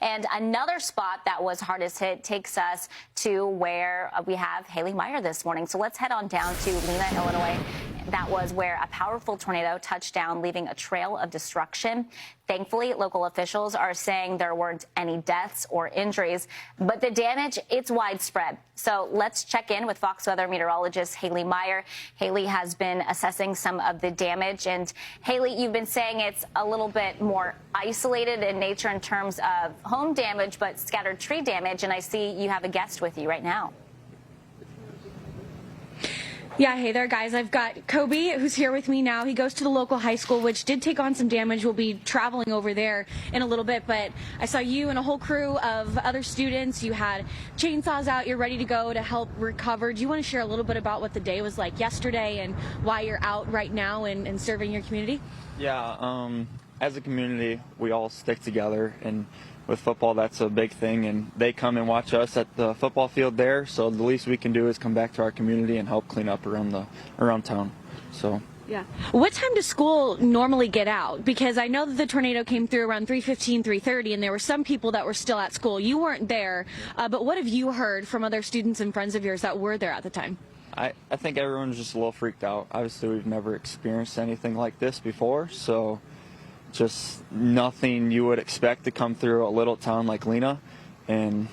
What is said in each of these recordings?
And another spot that was hardest hit takes us to where we have Haley Meyer this morning. So let's head on down to Lena, Illinois. That was where a powerful tornado touched down, leaving a trail of destruction. Thankfully, local officials are saying there weren't any deaths or injuries, but the damage, it's widespread. So let's check in with Fox Weather meteorologist Haley Meyer. Haley has been assessing some of the damage. And Haley, you've been saying it's a little bit more isolated in nature in terms of home damage, but scattered tree damage. And I see you have a guest with you right now. Yeah, hey there, guys. I've got Kobe, who's here with me now. He goes to the local high school, which did take on some damage. We'll be traveling over there in a little bit, but I saw you and a whole crew of other students. You had chainsaws out. You're ready to go to help recover. Do you want to share a little bit about what the day was like yesterday and why you're out right now and serving your community? Yeah, as a community, we all stick together, and with football, that's a big thing, and they come and watch us at the football field there, so the least we can do is come back to our community and help clean up around town. So yeah. What time does school normally get out? Because I know that the tornado came through around 3:15, 3:30, and there were some people that were still at school. You weren't there, but what have you heard from other students and friends of yours that were there at the time? I think everyone's just a little freaked out. Obviously, we've never experienced anything like this before, so just nothing you would expect to come through a little town like Lena. And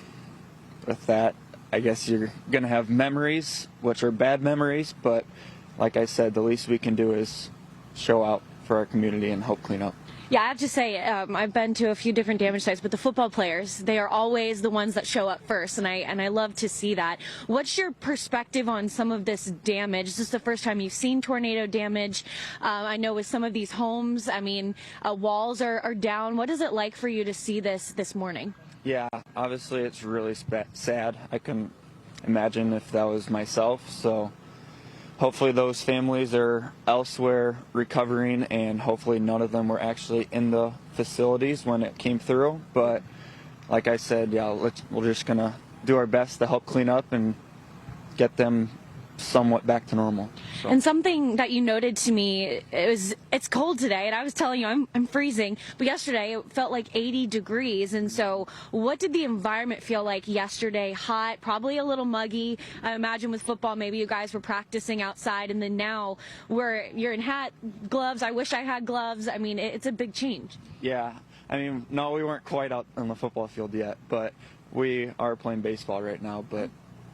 with that, I guess you're going to have memories, which are bad memories, but like I said, the least we can do is show out for our community and help clean up. Yeah, I have to say, I've been to a few different damage sites, but the football players, they are always the ones that show up first, and I love to see that. What's your perspective on some of this damage? Is this the first time you've seen tornado damage? I know with some of these homes, I mean, walls are down. What is it like for you to see this morning? Yeah, obviously it's really sad. I couldn't imagine if that was myself, so hopefully those families are elsewhere recovering, and hopefully none of them were actually in the facilities when it came through. But like I said, yeah, we're just going to do our best to help clean up and get them somewhat back to normal. So. And something that you noted to me, it's cold today, and I was telling you I'm freezing, but yesterday it felt like 80 degrees. And so what did the environment feel like yesterday? Hot, probably a little muggy. I imagine with football maybe you guys were practicing outside, and then now you're in hat, gloves. I wish I had gloves. I mean, it's a big change. Yeah, I mean, no, we weren't quite out on the football field yet, but we are playing baseball right now. But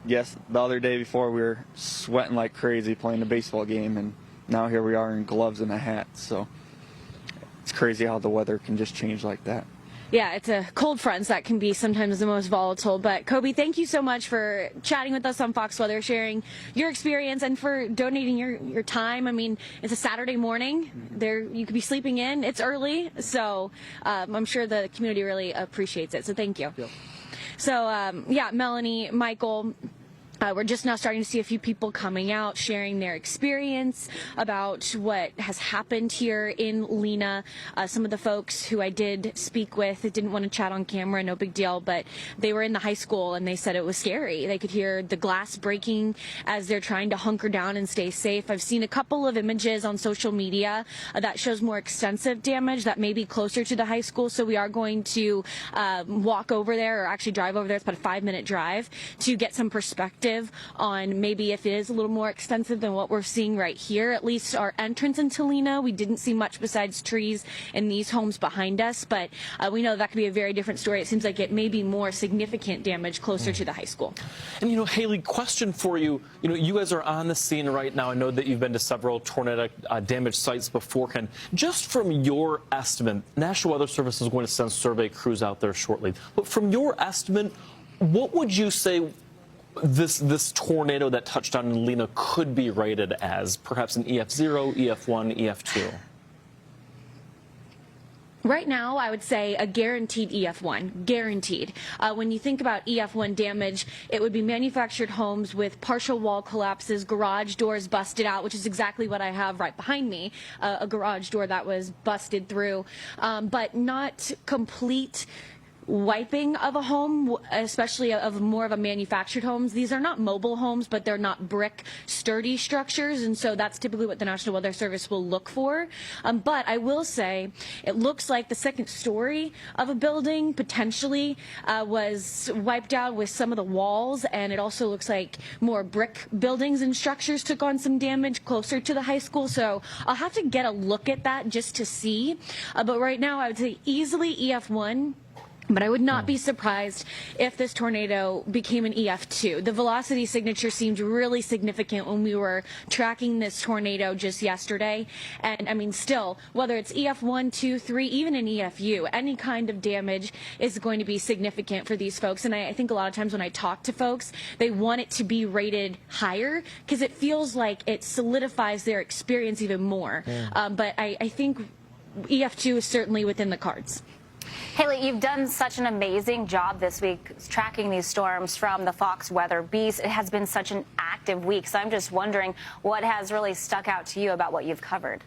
yes, the other day before we were sweating like crazy playing a baseball game, and now here we are in gloves and a hat. So it's crazy how the weather can just change like that. Yeah, it's a cold fronts that can be sometimes the most volatile. But Kobe, thank you so much for chatting with us on Fox Weather, sharing your experience, and for donating your time. I mean, it's a Saturday morning. There, you could be sleeping in. It's early, so I'm sure the community really appreciates it. So thank you. Yep. So, yeah, Melanie, Michael, we're just now starting to see a few people coming out, sharing their experience about what has happened here in Lena. Some of the folks who I did speak with didn't want to chat on camera, no big deal, but they were in the high school and they said it was scary. They could hear the glass breaking as they're trying to hunker down and stay safe. I've seen a couple of images on social media that shows more extensive damage that may be closer to the high school, so we are going to walk over there, or actually drive over there. It's about a 5-minute drive to get some perspective on maybe if it is a little more extensive than what we're seeing right here. At least our entrance into Lena, we didn't see much besides trees in these homes behind us, but we know that could be a very different story. It seems like it may be more significant damage closer to the high school. And Haley, question for you. You guys are on the scene right now. I know that you've been to several tornado damaged sites beforehand. Just from your estimate, National Weather Service is going to send survey crews out there shortly. But from your estimate, what would you say this tornado that touched down in Lena could be rated as? Perhaps an EF0, EF1, EF2? Right now, I would say a guaranteed EF1, guaranteed. When you think about EF1 damage, it would be manufactured homes with partial wall collapses, garage doors busted out, which is exactly what I have right behind me, a garage door that was busted through, but not complete wiping of a home, especially of more of a manufactured homes. These are not mobile homes, but they're not brick sturdy structures, and so that's typically what the National Weather Service will look for. But I will say it looks like the second story of a building potentially was wiped out with some of the walls, and it also looks like more brick buildings and structures took on some damage closer to the high school. So I'll have to get a look at that just to see. But right now I would say easily EF1. But I would not be surprised if this tornado became an EF2. The velocity signature seemed really significant when we were tracking this tornado just yesterday. And I mean, still, whether it's EF1, 2, 3, even an EFU, any kind of damage is going to be significant for these folks. And I think a lot of times when I talk to folks, they want it to be rated higher because it feels like it solidifies their experience even more. But I think EF2 is certainly within the cards. Haley, you've done such an amazing job this week tracking these storms from the Fox Weather Beast. It has been such an active week, so I'm just wondering what has really stuck out to you about what you've covered.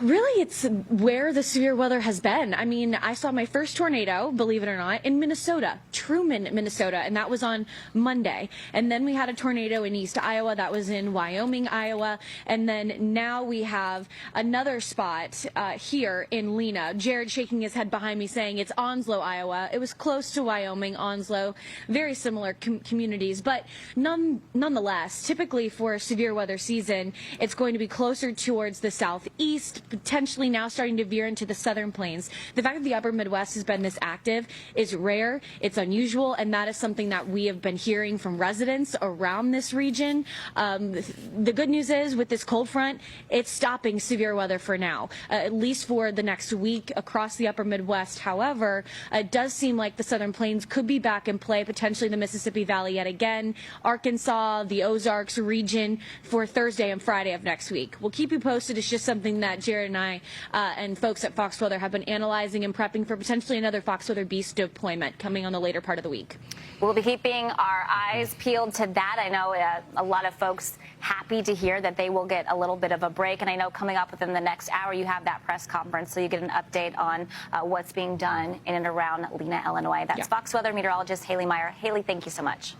Really, it's where the severe weather has been. I mean, I saw my first tornado, believe it or not, in Minnesota, Truman, Minnesota, and that was on Monday. And then we had a tornado in East Iowa. That was in Wyoming, Iowa. And then now we have another spot here in Lena. Jared shaking his head behind me saying it's Onslow, Iowa. It was close to Wyoming, Onslow, very similar communities. But nonetheless, typically for a severe weather season, it's going to be closer towards the southeast, potentially now starting to veer into the southern plains. The fact that the upper Midwest has been this active is rare, it's unusual, and that is something that we have been hearing from residents around this region. The good news is with this cold front, it's stopping severe weather for now, at least for the next week across the upper Midwest. However, it does seem like the southern plains could be back in play, potentially the Mississippi Valley yet again, Arkansas, the Ozarks region for Thursday and Friday of next week. We'll keep you posted. It's just something that Jared and I and folks at Fox Weather have been analyzing and prepping for potentially another Fox Weather Beast deployment coming on the later part of the week. We'll be keeping our eyes peeled to that. I know a lot of folks happy to hear that they will get a little bit of a break. And I know coming up within the next hour, you have that press conference, so you get an update on what's being done in and around Lena, Illinois. That's Fox Weather meteorologist Haley Meyer. Haley, thank you so much.